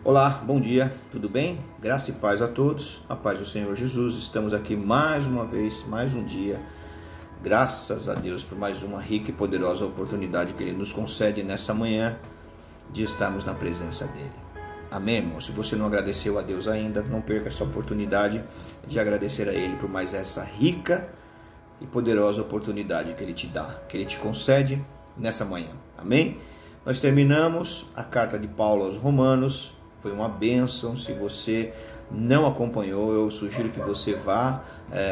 Olá, bom dia, tudo bem? Graça e paz a todos, a paz do Senhor Jesus. Estamos aqui mais uma vez, mais um dia. Graças a Deus por mais uma rica e poderosa oportunidade que Ele nos concede nessa manhã de estarmos na presença dEle. Amém, irmão? Se você não agradeceu a Deus ainda, não perca essa oportunidade de agradecer a Ele por mais essa rica e poderosa oportunidade que Ele te dá, que Ele te concede nessa manhã. Amém? Nós terminamos a carta de Paulo aos Romanos. Foi uma bênção. Se você não acompanhou, eu sugiro que você vá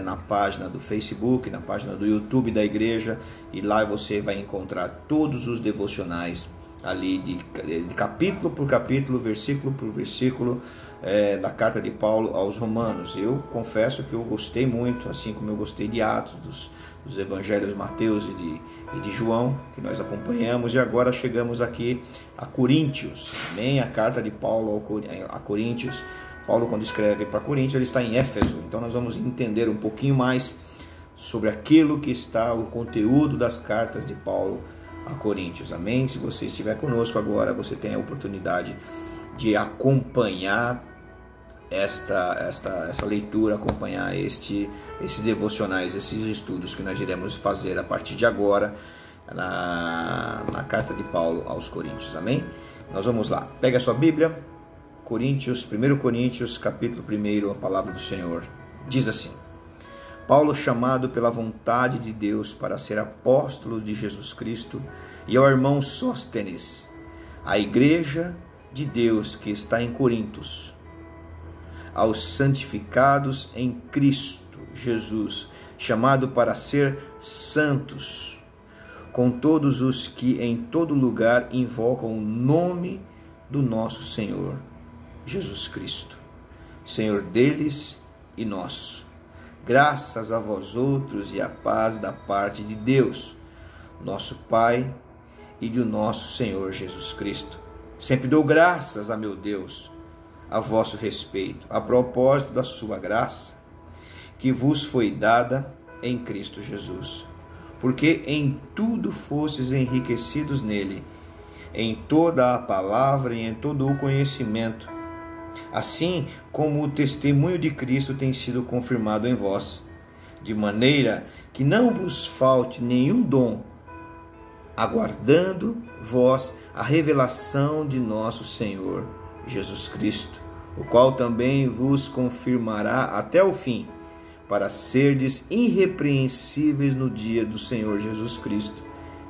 na página do Facebook, na página do YouTube da igreja, e lá você vai encontrar todos os devocionais ali de capítulo por capítulo, versículo por versículo, da carta de Paulo aos Romanos. Eu confesso que eu gostei muito, assim como eu gostei de Atos, dos evangelhos Mateus e de João, que nós acompanhamos, e agora chegamos aqui a Coríntios, amém? A carta de Paulo a Coríntios. Paulo, quando escreve para Coríntios, ele está em Éfeso, então nós vamos entender um pouquinho mais sobre aquilo que está o conteúdo das cartas de Paulo a Coríntios, amém? Se você estiver conosco agora, você tem a oportunidade de acompanhar essa leitura, acompanhar esses devocionais, esses estudos que nós iremos fazer a partir de agora na carta de Paulo aos Coríntios, amém? Nós vamos lá, pega a sua Bíblia, 1 Coríntios, capítulo 1, a palavra do Senhor diz assim: Paulo, chamado pela vontade de Deus para ser apóstolo de Jesus Cristo, e ao irmão Sóstenes, a igreja de Deus que está em Corintos, aos santificados em Cristo Jesus, chamado para ser santos, com todos os que em todo lugar invocam o nome do nosso Senhor Jesus Cristo, Senhor deles e nosso. Graças a vós outros e a paz da parte de Deus, nosso Pai, e do nosso Senhor Jesus Cristo. Sempre dou graças a meu Deus a vosso respeito, a propósito da sua graça, que vos foi dada em Cristo Jesus, porque em tudo fostes enriquecidos nele, em toda a palavra e em todo o conhecimento, assim como o testemunho de Cristo tem sido confirmado em vós, de maneira que não vos falte nenhum dom, aguardando vós a revelação de nosso Senhor Jesus Cristo, o qual também vos confirmará até o fim, para serdes irrepreensíveis no dia do Senhor Jesus Cristo.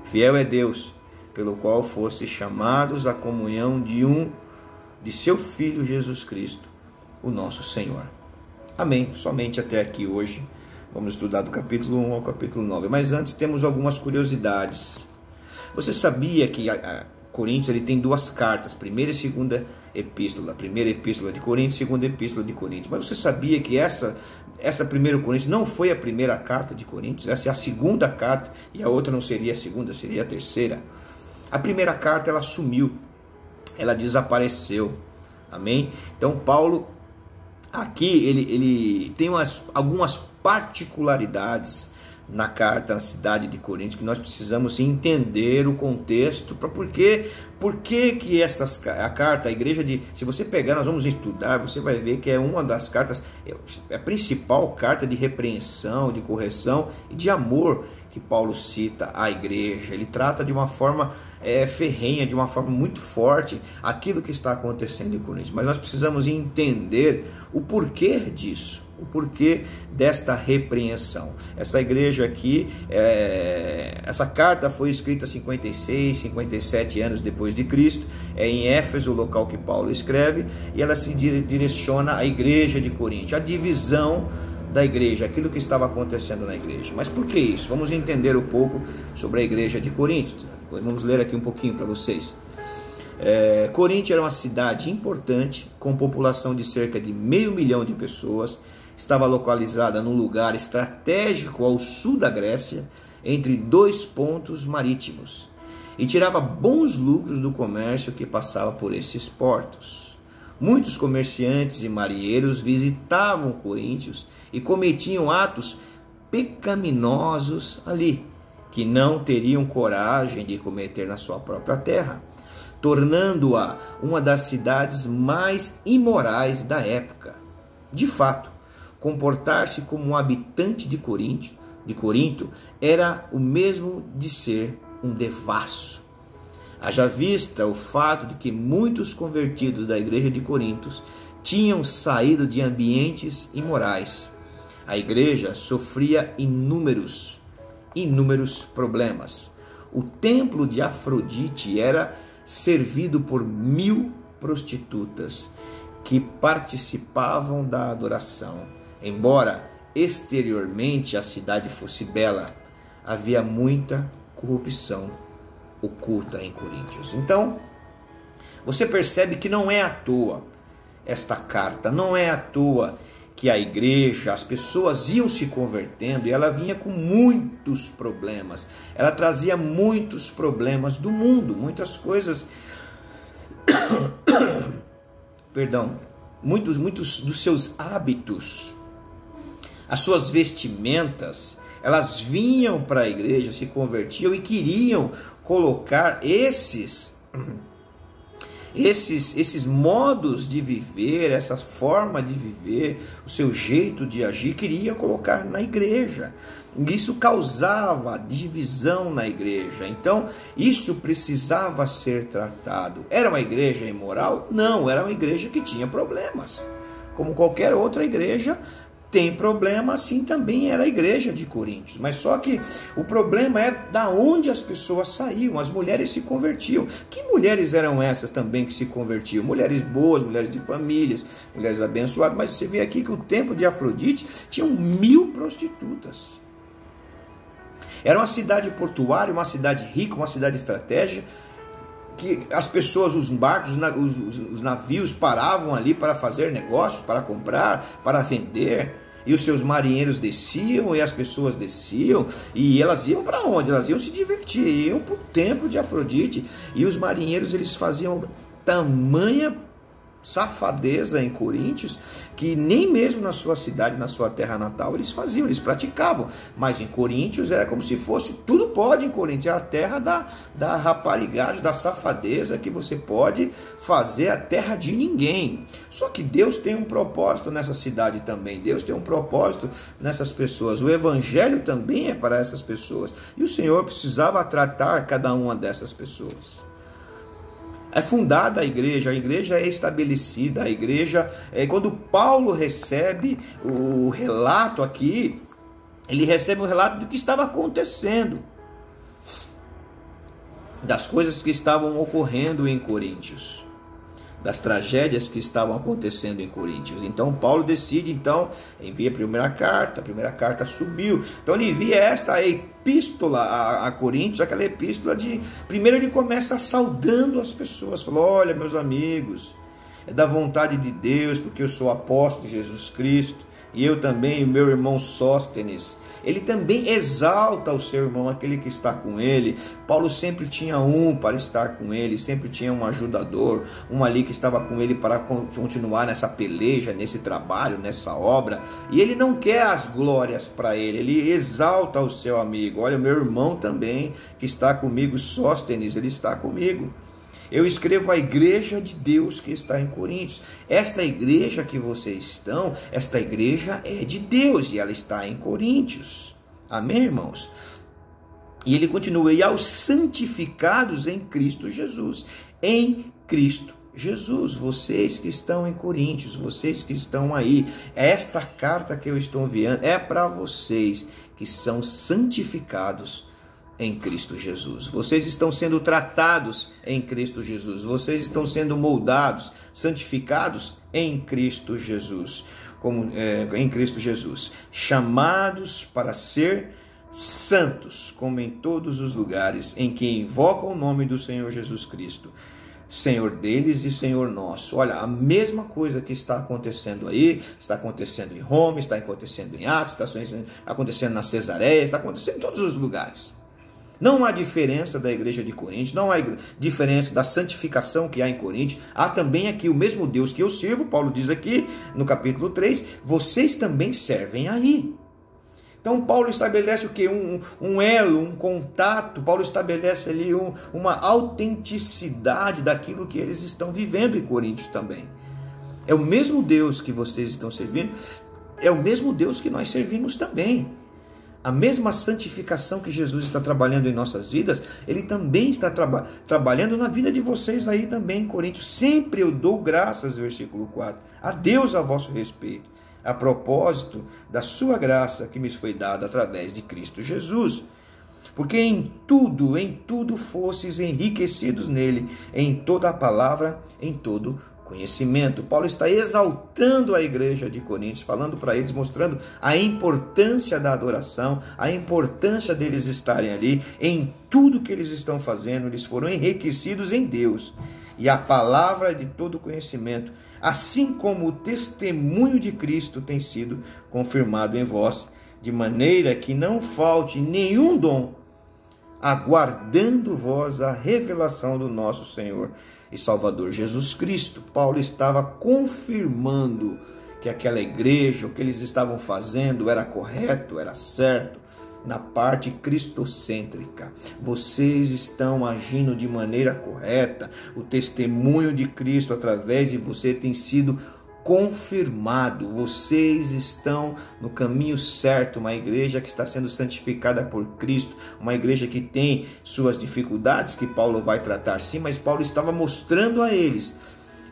Fiel é Deus, pelo qual fostes chamados à comunhão de seu Filho Jesus Cristo, o nosso Senhor. Amém. Somente até aqui hoje. Vamos estudar do capítulo 1 ao capítulo 9. Mas antes temos algumas curiosidades. Você sabia que Coríntios ele tem duas cartas, primeira e segunda epístola, primeira epístola de Coríntios, segunda epístola de Coríntios. Mas você sabia que essa primeira Coríntios não foi a primeira carta de Coríntios? Essa é a segunda carta, e a outra não seria a segunda, seria a terceira. A primeira carta ela sumiu, ela desapareceu, amém? Então Paulo aqui ele tem algumas particularidades na carta, na cidade de Coríntios, que nós precisamos entender o contexto, para por que a carta, a igreja se você pegar, nós vamos estudar, você vai ver que é uma das cartas, é a principal carta de repreensão, de correção e de amor que Paulo cita à igreja. Ele trata de uma forma ferrenha, de uma forma muito forte, aquilo que está acontecendo em Coríntios, mas nós precisamos entender o porquê disso, o porquê desta repreensão. Essa igreja aqui, essa carta foi escrita 56, 57 anos depois de Cristo, é em Éfeso o local que Paulo escreve, e ela se direciona à igreja de Corinto, a divisão da igreja, aquilo que estava acontecendo na igreja. Mas por que isso? Vamos entender um pouco sobre a igreja de Corinto. Vamos ler aqui um pouquinho para vocês. Corinto era uma cidade importante, com população de cerca de 500 mil de pessoas. Estava localizada num lugar estratégico ao sul da Grécia, entre dois pontos marítimos, e tirava bons lucros do comércio que passava por esses portos. Muitos comerciantes e marinheiros visitavam Coríntios e cometiam atos pecaminosos ali, que não teriam coragem de cometer na sua própria terra. tornando-a uma das cidades mais imorais da época. De fato, comportar-se como um habitante de Corinto era o mesmo de ser um devasso. Haja vista o fato de que muitos convertidos da igreja de Corinto tinham saído de ambientes imorais. A igreja sofria inúmeros problemas. O templo de Afrodite era servido por 1000 prostitutas que participavam da adoração. Embora exteriormente a cidade fosse bela, havia muita corrupção oculta em Coríntios. Então, você percebe que não é à toa esta carta, não é à toa que a igreja, as pessoas iam se convertendo e ela vinha com muitos problemas. Ela trazia muitos problemas do mundo, muitas coisas, muitos dos seus hábitos, as suas vestimentas. Elas vinham para a igreja, se convertiam e queriam colocar esses modos de viver, essa forma de viver, o seu jeito de agir, queria colocar na igreja. Isso causava divisão na igreja. Então, isso precisava ser tratado. Era uma igreja imoral? Não, era uma igreja que tinha problemas. Como qualquer outra igreja tem problema, assim também era a igreja de Coríntios. Mas só que o problema é da onde as pessoas saíam, as mulheres se convertiam. Que mulheres eram essas também que se convertiam? Mulheres boas, mulheres de famílias, mulheres abençoadas. Mas você vê aqui que o templo de Afrodite tinha 1000 prostitutas. Era uma cidade portuária, uma cidade rica, uma cidade estratégica, que as pessoas, os barcos, os navios paravam ali para fazer negócios, para comprar, para vender. E os seus marinheiros desciam e as pessoas desciam. E elas iam para onde? Elas iam se divertir, iam para o templo de Afrodite. E os marinheiros, eles faziam tamanha safadeza em Coríntios, que nem mesmo na sua cidade, na sua terra natal, eles faziam, eles praticavam. Mas em Coríntios era como se fosse, tudo pode em Coríntios, é a terra da raparigagem, da safadeza, que você pode fazer, a terra de ninguém. Só que Deus tem um propósito nessa cidade também, Deus tem um propósito nessas pessoas, o evangelho também é para essas pessoas, e o Senhor precisava tratar cada uma dessas pessoas. É fundada a igreja é estabelecida, a igreja, quando Paulo recebe o relato aqui, ele recebe um relato do que estava acontecendo, das coisas que estavam ocorrendo em Coríntios, das tragédias que estavam acontecendo em Coríntios. Então Paulo decide, envia a primeira carta sumiu. Então ele envia esta epístola a Coríntios, aquela epístola primeiro ele começa saudando as pessoas, falou: olha, meus amigos, é da vontade de Deus, porque eu sou apóstolo de Jesus Cristo, e eu também, o meu irmão Sóstenes, ele também exalta o seu irmão, aquele que está com ele. Paulo sempre tinha um para estar com ele, sempre tinha um ajudador, um ali que estava com ele para continuar nessa peleja, nesse trabalho, nessa obra. E ele não quer as glórias para ele, ele exalta o seu amigo. Olha, meu irmão também, que está comigo, Sóstenes, ele está comigo. Eu escrevo a igreja de Deus que está em Coríntios. Esta igreja que vocês estão, esta igreja é de Deus e ela está em Coríntios. Amém, irmãos? E ele continua: e aos santificados em Cristo Jesus. Em Cristo Jesus, vocês que estão em Coríntios, vocês que estão aí, esta carta que eu estou enviando é para vocês que são santificados em Cristo Jesus. Vocês estão sendo tratados em Cristo Jesus. Vocês estão sendo moldados, santificados em Cristo Jesus. Em Cristo Jesus. Chamados para ser santos, como em todos os lugares em que invocam o nome do Senhor Jesus Cristo, Senhor deles e Senhor nosso. Olha, a mesma coisa que está acontecendo aí, está acontecendo em Roma, está acontecendo em Atos, está acontecendo na Cesareia, está acontecendo em todos os lugares. Não há diferença da igreja de Coríntios, não há diferença da santificação que há em Coríntios. Há também aqui o mesmo Deus que eu sirvo, Paulo diz aqui no capítulo 3, vocês também servem aí. Então Paulo estabelece o quê? Um elo, um contato. Paulo estabelece ali uma autenticidade daquilo que eles estão vivendo em Coríntios também. É o mesmo Deus que vocês estão servindo, é o mesmo Deus que nós servimos também. A mesma santificação que Jesus está trabalhando em nossas vidas, Ele também está trabalhando na vida de vocês aí também em Coríntios. Sempre eu dou graças, versículo 4, a Deus a vosso respeito, a propósito da sua graça que me foi dada através de Cristo Jesus. Porque em tudo fosses enriquecidos nele, em toda a palavra, em todo conhecimento. Paulo está exaltando a igreja de Coríntios, falando para eles, mostrando a importância da adoração, a importância deles estarem ali, em tudo que eles estão fazendo, eles foram enriquecidos em Deus. E a palavra de todo conhecimento, assim como o testemunho de Cristo tem sido confirmado em vós, de maneira que não falte nenhum dom, aguardando vós a revelação do nosso Senhor e Salvador Jesus Cristo. Paulo estava confirmando que aquela igreja, o que eles estavam fazendo era correto, era certo, na parte cristocêntrica. Vocês estão agindo de maneira correta, o testemunho de Cristo através de você tem sido confirmado, vocês estão no caminho certo, uma igreja que está sendo santificada por Cristo, uma igreja que tem suas dificuldades que Paulo vai tratar sim, mas Paulo estava mostrando a eles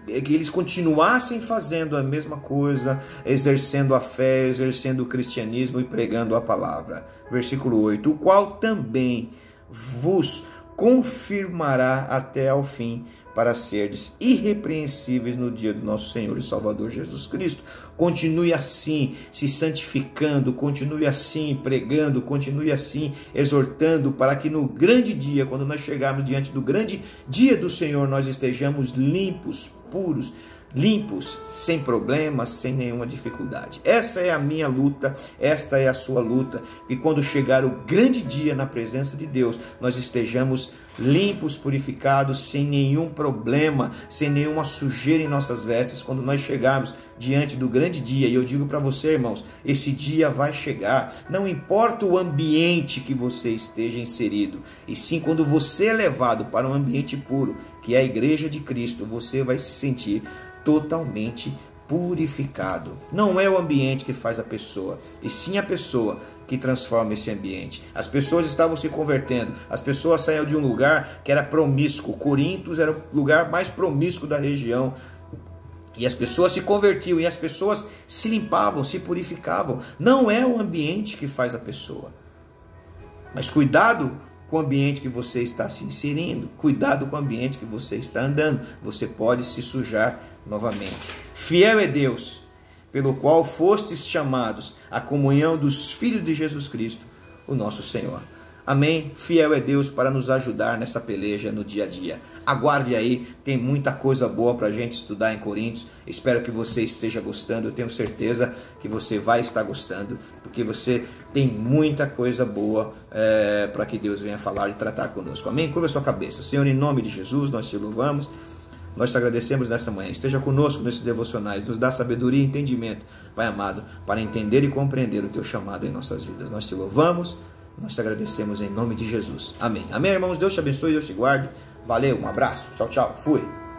que eles continuassem fazendo a mesma coisa, exercendo a fé, exercendo o cristianismo e pregando a palavra. Versículo 8, o qual também vos confirmará até ao fim, para serdes irrepreensíveis no dia do nosso Senhor e Salvador Jesus Cristo. Continue assim, se santificando, continue assim, pregando, continue assim, exortando, para que no grande dia, quando nós chegarmos diante do grande dia do Senhor, nós estejamos limpos, puros, limpos, sem problemas, sem nenhuma dificuldade. Essa é a minha luta, esta é a sua luta, que quando chegar o grande dia na presença de Deus, nós estejamos limpos, purificados, sem nenhum problema, sem nenhuma sujeira em nossas vestes, quando nós chegarmos diante do grande dia. E eu digo para você, irmãos, esse dia vai chegar, não importa o ambiente que você esteja inserido, e sim quando você é levado para um ambiente puro, que é a igreja de Cristo, você vai se sentir totalmente purificado. Não é o ambiente que faz a pessoa, e sim a pessoa que transforma esse ambiente. As pessoas estavam se convertendo, as pessoas saíam de um lugar que era promíscuo. Corintos era o lugar mais promíscuo da região, e as pessoas se convertiam, e as pessoas se limpavam, se purificavam. Não é o ambiente que faz a pessoa, mas cuidado com o ambiente que você está se inserindo, cuidado com o ambiente que você está andando, você pode se sujar novamente. Fiel é Deus, pelo qual fostes chamados à comunhão dos filhos de Jesus Cristo, o nosso Senhor. Amém? Fiel é Deus para nos ajudar nessa peleja no dia a dia. Aguarde aí, tem muita coisa boa para a gente estudar em Coríntios. Espero que você esteja gostando, eu tenho certeza que você vai estar gostando, porque você tem muita coisa boa para que Deus venha falar e tratar conosco. Amém? Curva a sua cabeça. Senhor, em nome de Jesus, nós te louvamos. Nós te agradecemos nessa manhã. Esteja conosco nesses devocionais. Nos dá sabedoria e entendimento, Pai amado, para entender e compreender o teu chamado em nossas vidas. Nós te louvamos, nós te agradecemos em nome de Jesus. Amém. Amém, irmãos. Deus te abençoe, Deus te guarde. Valeu, um abraço. Tchau, tchau. Fui.